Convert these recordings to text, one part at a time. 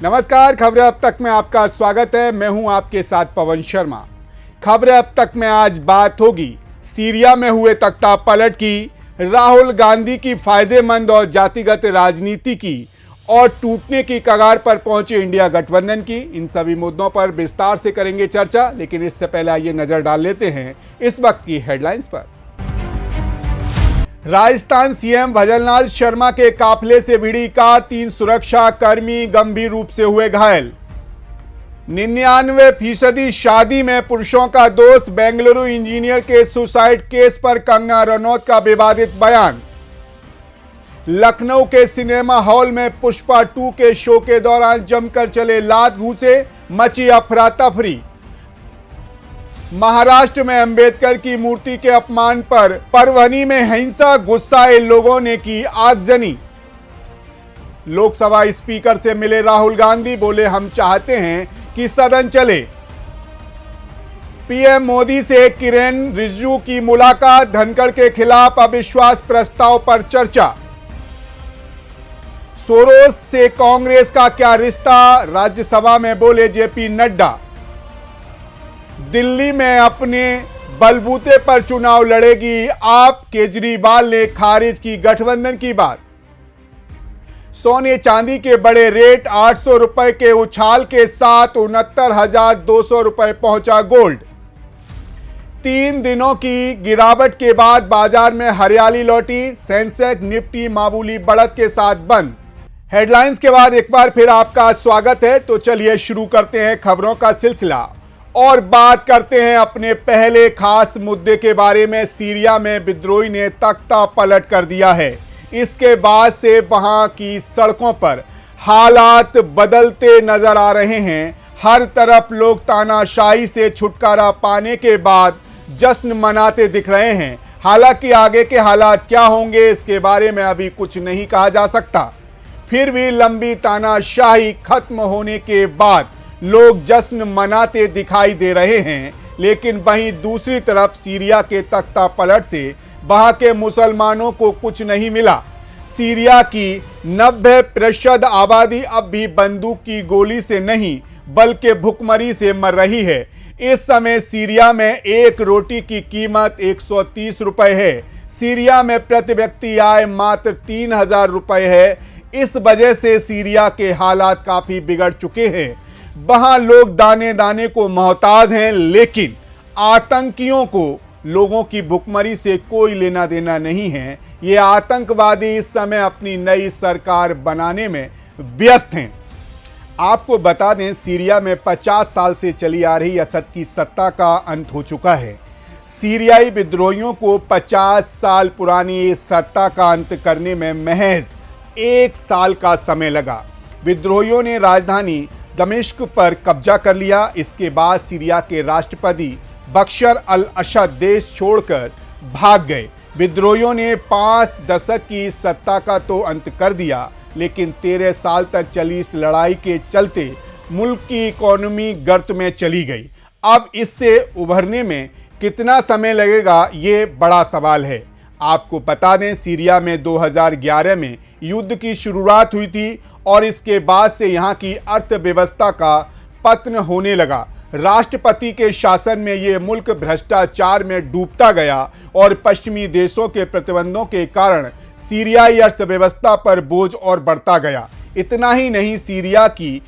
नमस्कार, खबरें अब तक में आपका स्वागत है। मैं हूं आपके साथ पवन शर्मा। खबरें अब तक में आज बात होगी सीरिया में हुए तख्ता पलट की, राहुल गांधी की फायदेमंद और जातिगत राजनीति की और टूटने की कगार पर पहुंचे इंडिया गठबंधन की। इन सभी मुद्दों पर विस्तार से करेंगे चर्चा, लेकिन इससे पहले आइए नजर डाल लेते हैं इस वक्त की हेडलाइंस पर। राजस्थान सीएम भजनलाल शर्मा के काफिले से भिड़ी कार, 3 सुरक्षा कर्मी गंभीर रूप से हुए घायल। 99% शादी में पुरुषों का दोष, बेंगलुरु इंजीनियर के सुसाइड केस पर कंगना रनौत का विवादित बयान। लखनऊ के सिनेमा हॉल में पुष्पा 2 के शो के दौरान जमकर चले लात घूंसे, मची अफरा तफरी। महाराष्ट्र में अंबेडकर की मूर्ति के अपमान पर परभनी में हिंसा, गुस्साए लोगों ने की आगजनी। लोकसभा स्पीकर से मिले राहुल गांधी, बोले हम चाहते हैं कि सदन चले। पीएम मोदी से किरेन रिजिजू की मुलाकात, धनखड़ के खिलाफ अविश्वास प्रस्ताव पर चर्चा। सोरोस से कांग्रेस का क्या रिश्ता, राज्यसभा में बोले जेपी नड्डा। दिल्ली में अपने बलबूते पर चुनाव लड़ेगी आप, केजरीवाल ने खारिज की गठबंधन की बात। सोने चांदी के बड़े रेट, 800 रुपए के उछाल के साथ 69,200 रुपए पहुंचा गोल्ड। 3 दिनों की गिरावट के बाद बाजार में हरियाली लौटी, सेंसेक्स निफ्टी मामूली बढ़त के साथ बंद। हेडलाइंस के बाद एक बार फिर आपका स्वागत है। तो चलिए शुरू करते हैं खबरों का सिलसिला और बात करते हैं अपने पहले खास मुद्दे के बारे में। सीरिया में विद्रोही ने तख्ता पलट कर दिया है। इसके बाद से वहां की सड़कों पर हालात बदलते नजर आ रहे हैं। हर तरफ लोग तानाशाही से छुटकारा पाने के बाद जश्न मनाते दिख रहे हैं। हालांकि आगे के हालात क्या होंगे इसके बारे में अभी कुछ नहीं कहा जा सकता। फिर भी लंबी तानाशाही खत्म होने के बाद लोग जश्न मनाते दिखाई दे रहे हैं। लेकिन वहीं दूसरी तरफ सीरिया के तख्ता पलट से वहां के मुसलमानों को कुछ नहीं मिला। सीरिया की 90% आबादी अब भी बंदूक की गोली से नहीं बल्कि भुखमरी से मर रही है। इस समय सीरिया में एक रोटी की कीमत 130 रुपए है। सीरिया में प्रति व्यक्ति आय मात्र 3,000 रुपए है। इस वजह से सीरिया के हालात काफी बिगड़ चुके हैं। वहां लोग दाने दाने को मोहताज हैं, लेकिन आतंकियों को लोगों की भुखमरी से कोई लेना देना नहीं है। ये आतंकवादी इस समय अपनी नई सरकार बनाने में व्यस्त हैं। आपको बता दें, सीरिया में 50 साल से चली आ रही असद की सत्ता का अंत हो चुका है। सीरियाई विद्रोहियों को 50 साल पुरानी इस सत्ता का अंत करने में महज 1 साल का समय लगा। विद्रोहियों ने राजधानी दमिश्क पर कब्जा कर लिया। इसके बाद सीरिया के राष्ट्रपति बशर अल असद देश छोड़कर भाग गए। विद्रोहियों ने 5 दशक की सत्ता का तो अंत कर दिया, लेकिन 13 साल तक चली इस लड़ाई के चलते मुल्क की इकोनॉमी गर्त में चली गई। अब इससे उभरने में कितना समय लगेगा, ये बड़ा सवाल है। आपको बता दें, सीरिया में 2011 में युद्ध की शुरुआत हुई थी और इसके बाद से यहाँ की अर्थव्यवस्था का पतन होने लगा। राष्ट्रपति के शासन में ये मुल्क भ्रष्टाचार में डूबता गया और पश्चिमी देशों के प्रतिबंधों के कारण सीरियाई अर्थव्यवस्था पर बोझ और बढ़ता गया। इतना ही नहीं, सीरिया की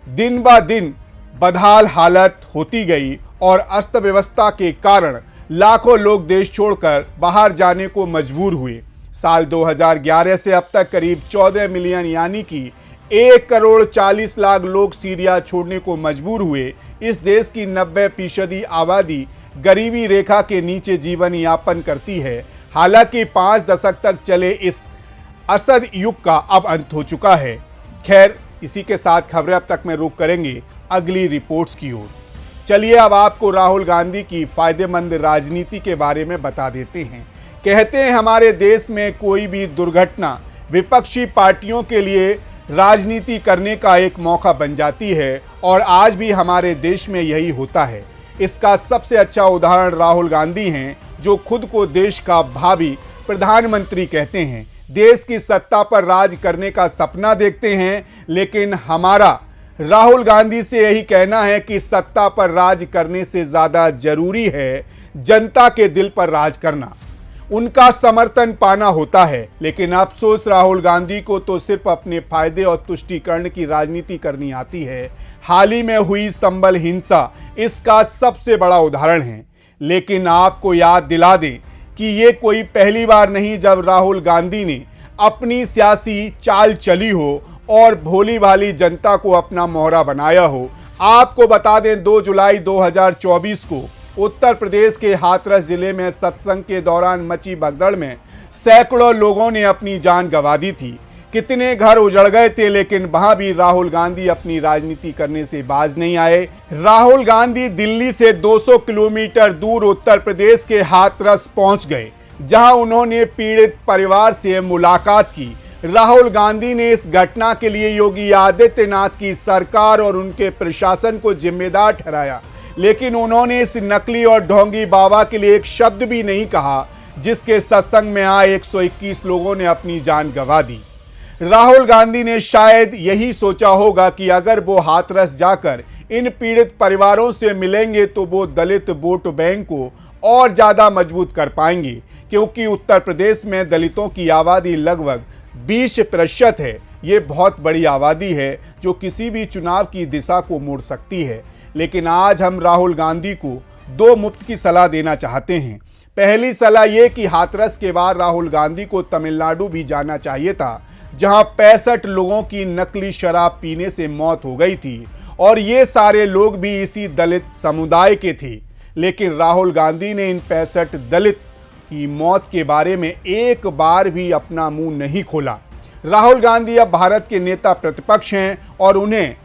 दिन ब दिन बदहाल हालत होती गई और अर्थव्यवस्था के कारण लाखों लोग देश छोड़कर बाहर जाने को मजबूर हुए। साल 2011 से अब तक करीब 14 मिलियन यानी कि 1,40,00,000 लोग सीरिया छोड़ने को मजबूर हुए। इस देश की 90% आबादी गरीबी रेखा के नीचे जीवन यापन करती है। हालांकि 5 दशक तक चले इस असद युग का अब अंत हो चुका है। खैर, इसी के साथ खबरें अब तक में रुक करेंगे अगली रिपोर्ट्स की ओर। चलिए अब आपको राहुल गांधी की फायदेमंद राजनीति के बारे में बता देते हैं। कहते हैं, हमारे देश में कोई भी दुर्घटना विपक्षी पार्टियों के लिए राजनीति करने का एक मौका बन जाती है और आज भी हमारे देश में यही होता है। इसका सबसे अच्छा उदाहरण राहुल गांधी हैं, जो खुद को देश का भावी प्रधानमंत्री कहते हैं। देश की सत्ता पर राज करने का सपना देखते हैं, लेकिन हमारा राहुल गांधी से यही कहना है कि सत्ता पर राज करने से ज्यादा जरूरी है जनता के दिल पर राज करना, उनका समर्थन पाना होता है। लेकिन अफसोस राहुल गांधी को तो सिर्फ अपने फायदे और तुष्टीकरण की राजनीति करनी आती है। हाल ही में हुई संभल हिंसा इसका सबसे बड़ा उदाहरण है। लेकिन आपको याद दिला दें कि ये कोई पहली बार नहीं जब राहुल गांधी ने अपनी सियासी चाल चली हो और भोली भाली जनता को अपना मोहरा बनाया हो। आपको बता दें 2 जुलाई 2024 को उत्तर प्रदेश के हाथरस जिले में सत्संग के दौरान मची भगदड़ में सैकड़ों लोगों ने अपनी जान गंवा दी थी। कितने घर उजड़ गए थे, लेकिन वहां भी राहुल गांधी अपनी राजनीति करने से बाज नहीं आए। राहुल गांधी दिल्ली से 200 किलोमीटर दूर उत्तर प्रदेश के हाथरस पहुंच गए, जहां उन्होंने पीड़ित परिवार से मुलाकात की। राहुल गांधी ने इस घटना के लिए योगी आदित्यनाथ की सरकार और उनके प्रशासन को जिम्मेदार ठहराया, लेकिन उन्होंने इस नकली और ढोंगी बाबा के लिए एक शब्द भी नहीं कहा, जिसके सत्संग में आए 121 लोगों ने अपनी जान गंवा दी। राहुल गांधी ने शायद यही सोचा होगा कि अगर वो हाथरस जाकर इन पीड़ित परिवारों से मिलेंगे तो वो दलित वोट बैंक को और ज्यादा मजबूत कर पाएंगे, क्योंकि उत्तर प्रदेश में दलितों की आबादी लगभग 20% है। ये बहुत बड़ी आबादी है जो किसी भी चुनाव की दिशा को मोड़ सकती है। लेकिन आज हम राहुल गांधी को 2 मुफ्त की सलाह देना चाहते हैं। पहली सलाह ये कि हाथरस के बाद राहुल गांधी को तमिलनाडु भी जाना चाहिए था, जहां 65 लोगों की नकली शराब पीने से मौत हो गई थी और ये सारे लोग भी इसी दलित समुदाय के थे। लेकिन राहुल गांधी ने इन 65 दलित की मौत के बारे में एक बार भी अपना मुंह नहीं खोला। राहुल गांधी अब भारत के नेता प्रतिपक्ष हैं और उन्हें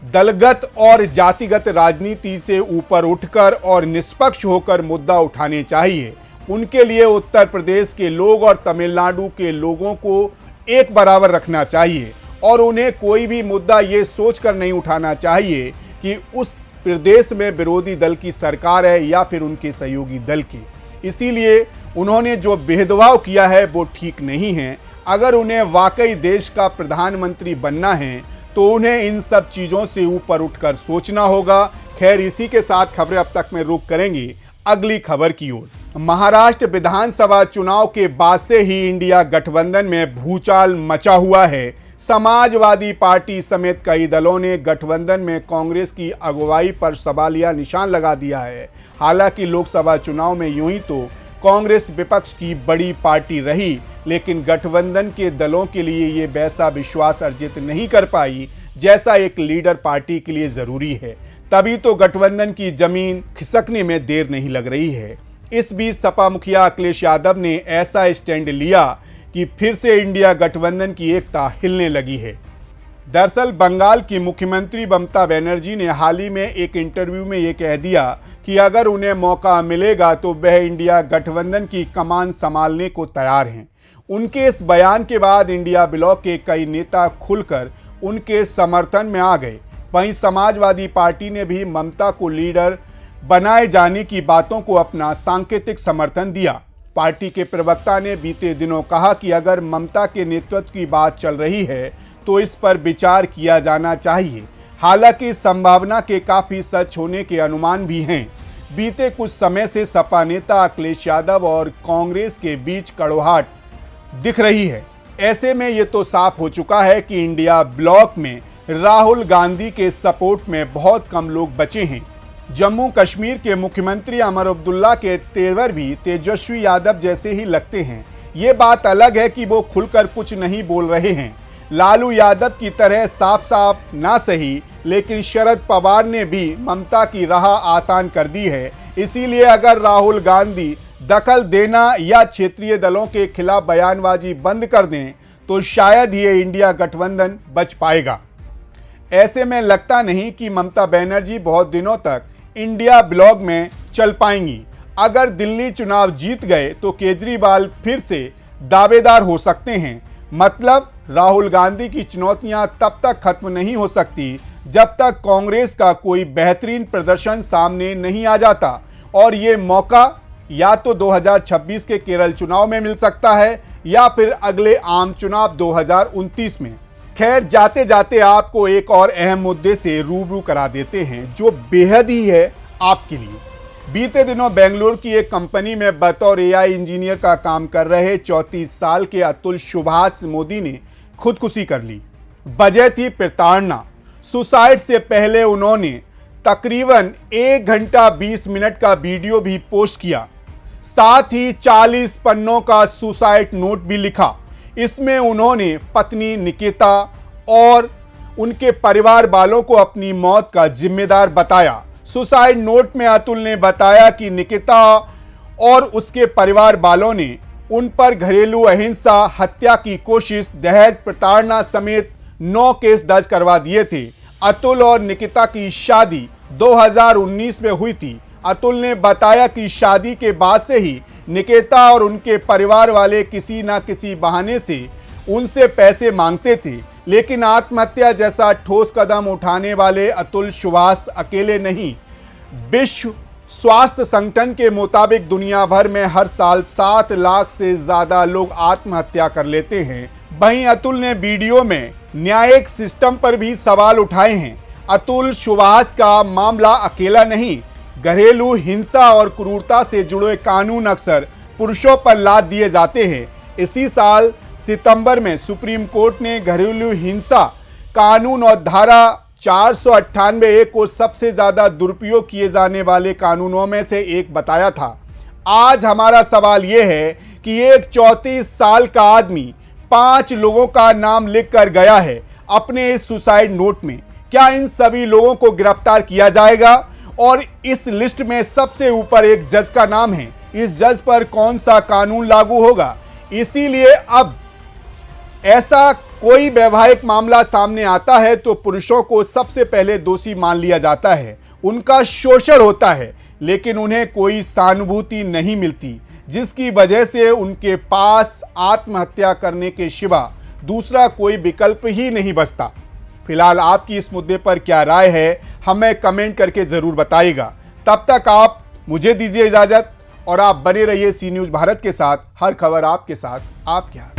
दलगत और जातिगत राजनीति से ऊपर उठकर और निष्पक्ष होकर मुद्दा उठाने चाहिए। उनके लिए उत्तर प्रदेश के लोग और तमिलनाडु के लोगों को एक बराबर रखना चाहिए और उन्हें कोई भी मुद्दा ये सोचकर नहीं उठाना चाहिए कि उस प्रदेश में विरोधी दल की सरकार है या फिर उनके सहयोगी दल की। इसीलिए उन्होंने जो भेदभाव किया है वो ठीक नहीं है। अगर उन्हें वाकई देश का प्रधानमंत्री बनना है तो उन्हें इन सब चीज़ों से ऊपर उठकर सोचना होगा। खैर, इसी के साथ खबरें अब तक में रुक करेंगी अगली खबर की ओर। महाराष्ट्र विधानसभा चुनाव के बाद से ही इंडिया गठबंधन में भूचाल मचा हुआ है। समाजवादी पार्टी समेत कई दलों ने गठबंधन में कांग्रेस की अगुवाई पर सवालिया निशान लगा दिया है। हालांकि लोकसभा चुनाव में यूं ही तो कांग्रेस विपक्ष की बड़ी पार्टी रही, लेकिन गठबंधन के दलों के लिए ये वैसा विश्वास अर्जित नहीं कर पाई जैसा एक लीडर पार्टी के लिए जरूरी है। तभी तो गठबंधन की जमीन खिसकने में देर नहीं लग रही है। इस बीच सपा मुखिया अखिलेश यादव ने ऐसा स्टैंड लिया कि फिर से इंडिया गठबंधन की एकता हिलने लगी है। दरअसल बंगाल की मुख्यमंत्री ममता बनर्जी ने हाल ही में एक इंटरव्यू में ये कह दिया कि अगर उन्हें मौका मिलेगा तो वह इंडिया गठबंधन की कमान संभालने को तैयार हैं। उनके इस बयान के बाद इंडिया ब्लॉक के कई नेता खुलकर उनके समर्थन में आ गए। वहीं समाजवादी पार्टी ने भी ममता को लीडर बनाए जाने की बातों को अपना सांकेतिक समर्थन दिया। पार्टी के प्रवक्ता ने बीते दिनों कहा कि अगर ममता के नेतृत्व की बात चल रही है तो इस पर विचार किया जाना चाहिए। हालांकि इस संभावना के काफी सच होने के अनुमान भी हैं। बीते कुछ समय से सपा नेता अखिलेश यादव और कांग्रेस के बीच कड़वाहट दिख रही है। ऐसे में ये तो साफ हो चुका है कि इंडिया ब्लॉक में राहुल गांधी के सपोर्ट में बहुत कम लोग बचे हैं। जम्मू कश्मीर के मुख्यमंत्री उमर अब्दुल्ला के तेवर भी तेजस्वी यादव जैसे ही लगते हैं। ये बात अलग है कि वो खुलकर कुछ नहीं बोल रहे हैं। लालू यादव की तरह साफ साफ ना सही, लेकिन शरद पवार ने भी ममता की राह आसान कर दी है। इसीलिए अगर राहुल गांधी दखल देना या क्षेत्रीय दलों के खिलाफ बयानबाजी बंद कर दें तो शायद ये इंडिया गठबंधन बच पाएगा। ऐसे में लगता नहीं कि ममता बनर्जी बहुत दिनों तक इंडिया ब्लॉक में चल पाएंगी। अगर दिल्ली चुनाव जीत गए तो केजरीवाल फिर से दावेदार हो सकते हैं। मतलब राहुल गांधी की चुनौतियां तब तक खत्म नहीं हो सकती जब तक कांग्रेस का कोई बेहतरीन प्रदर्शन सामने नहीं आ जाता। और ये मौका या तो 2026 के केरल चुनाव में मिल सकता है या फिर अगले आम चुनाव 2029 में। खैर, जाते जाते आपको एक और अहम मुद्दे से रूबरू करा देते हैं जो बेहद ही है आपके लिए। बीते दिनों बेंगलुरु की एक कंपनी में बतौर एआई इंजीनियर का काम कर रहे 34 साल के अतुल सुभाष मोदी ने खुदकुशी कर ली। वजह थी प्रताड़ना। सुसाइड से पहले उन्होंने तकरीबन 1 घंटा 20 मिनट का वीडियो भी पोस्ट किया, साथ ही 40 पन्नों का सुसाइड नोट भी लिखा। इसमें उन्होंने पत्नी निकिता और उनके परिवार वालों को अपनी मौत का जिम्मेदार बताया। सुसाइड नोट में अतुल ने बताया कि निकिता और उसके परिवार वालों ने उन पर घरेलू अहिंसा, हत्या की कोशिश, दहेज, प्रताड़ना समेत 9 केस दर्ज करवा दिए थे। अतुल और निकिता की शादी 2019 में हुई थी। अतुल ने बताया कि शादी के बाद से ही निकिता और उनके परिवार वाले किसी न किसी बहाने से उनसे पैसे मांगते थे, लेकिन आत्महत्या जैसा ठोस कदम उठाने वाले अतुल सुभाष अकेले नहीं। विश्व स्वास्थ्य संगठन के मुताबिक दुनिया भर में हर साल 7 लाख से ज्यादा लोग आत्महत्या कर लेते हैं। वहीं अतुल ने वीडियो में न्यायिक सिस्टम पर भी सवाल उठाए हैं। अतुल सुभाष का मामला अकेला नहीं, घरेलू हिंसा और क्रूरता से जुड़े कानून अक्सर पुरुषों पर लाद दिए जाते हैं। इसी साल सितंबर में सुप्रीम कोर्ट ने घरेलू हिंसा कानून और धारा 498 को सबसे ज्यादा दुरुपयोग किए जाने वाले कानूनों में से एक बताया था। आज हमारा सवाल यह है कि एक 34 साल का आदमी 5 लोगों का नाम लिखकर गया है अपने इस सुसाइड नोट में। क्या इन सभी लोगों को गिरफ्तार किया जाएगा? और इस लिस्ट में सबसे ऊपर एक जज का नाम है। इस जज पर कौन सा कानून लागू होगा? इसीलिए अब ऐसा कोई वैवाहिक मामला सामने आता है तो पुरुषों को सबसे पहले दोषी मान लिया जाता है, उनका शोषण होता है, लेकिन उन्हें कोई सहानुभूति नहीं मिलती, जिसकी वजह से उनके पास आत्महत्या करने के सिवा दूसरा कोई विकल्प ही नहीं बचता। फिलहाल आपकी इस मुद्दे पर क्या राय है, हमें कमेंट करके जरूर बताइएगा। तब तक आप मुझे दीजिए इजाजत और आप बने रहिए सी न्यूज़ भारत के साथ। हर खबर आपके साथ, आपके हाथ।